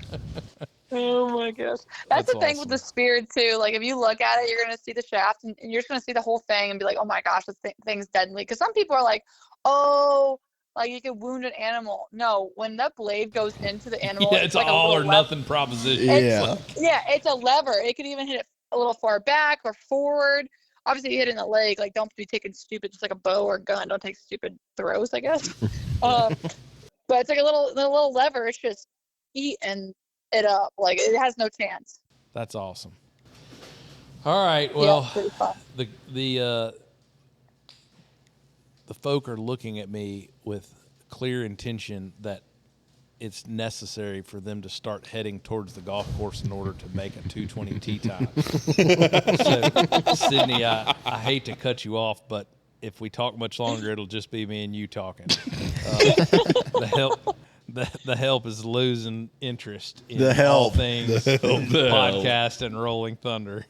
Oh my gosh. That's the thing with the spear too. Like if you look at it, you're gonna see the shaft and you're just gonna see the whole thing and be like, oh my gosh, this thing's deadly. Because some people are like, oh, like you could wound an animal. No, when that blade goes into the animal, Yeah, it's like all or nothing proposition. Yeah. It's a lever. It could even hit it a little far back or forward. Obviously, you hit it in the leg. Like, don't be taking stupid, just like a bow or a gun. Don't take stupid throws, I guess. But it's like a little lever. It's just eating it up. Like, it has no chance. That's awesome. All right. Well, yeah, pretty fun. The folk are looking at me with clear intention that it's necessary for them to start heading towards the golf course in order to make a 220 tee time. So, Sydney, I hate to cut you off, but if we talk much longer, it'll just be me and you talking. The help is losing interest in all things podcast and Rolling Thunder.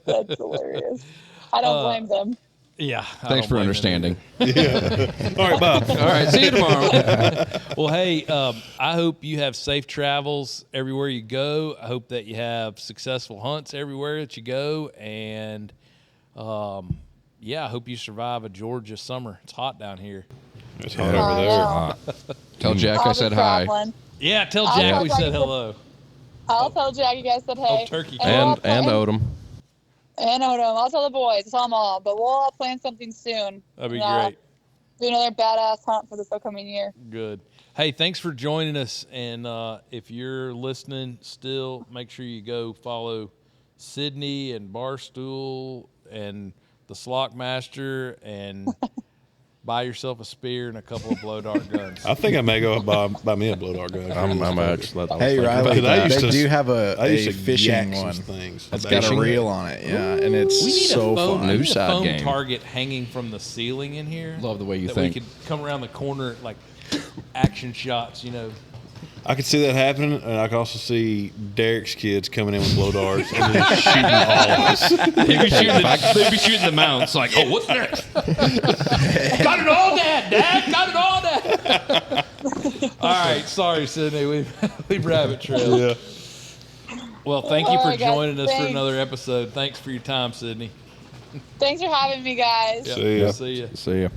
That's hilarious. I don't blame them. Yeah. Thanks for understanding. Yeah. All right, bye. All right, see you tomorrow. Well, hey, I hope you have safe travels everywhere you go. I hope that you have successful hunts everywhere that you go. And, I hope you survive a Georgia summer. It's hot down here. It's hot over there. Hot. Tell Jack I said hi. Yeah, tell Jack we said hello. I'll tell Jack you guys said hey. Oh, turkey. And Odom. And Odom. I'll tell the boys. I'll tell them all. But we'll all plan something soon. That'd be great. Do another badass hunt for this upcoming year. Good. Hey, thanks for joining us. And if you're listening still, make sure you go follow Sydney and Barstool and the Slockmaster and buy yourself a spear and a couple of blow dart guns. I think I may go buy me a blow dart gun. I'm actually. Hey, Riley, I used they to- do have I used a to fishing yak some one. things. It's got a reel on it, yeah, and it's We need so a foam, fun. we need New a side foam game. target hanging from the ceiling in here. Love the way you that think. we could come around the corner like action shots, I could see that happening, and I could also see Derek's kids coming in with blow darts and then shooting all of us. They'd be shooting the mounts like, oh, what's next? Got it all, Dad! Got it all, Dad! All right, sorry, Sydney. We've rabbit trailed. Yeah. Well, thank you Oh for my God, joining us for thanks. another episode. Thanks for your time, Sydney. Thanks for having me, guys. See ya. See ya. See ya.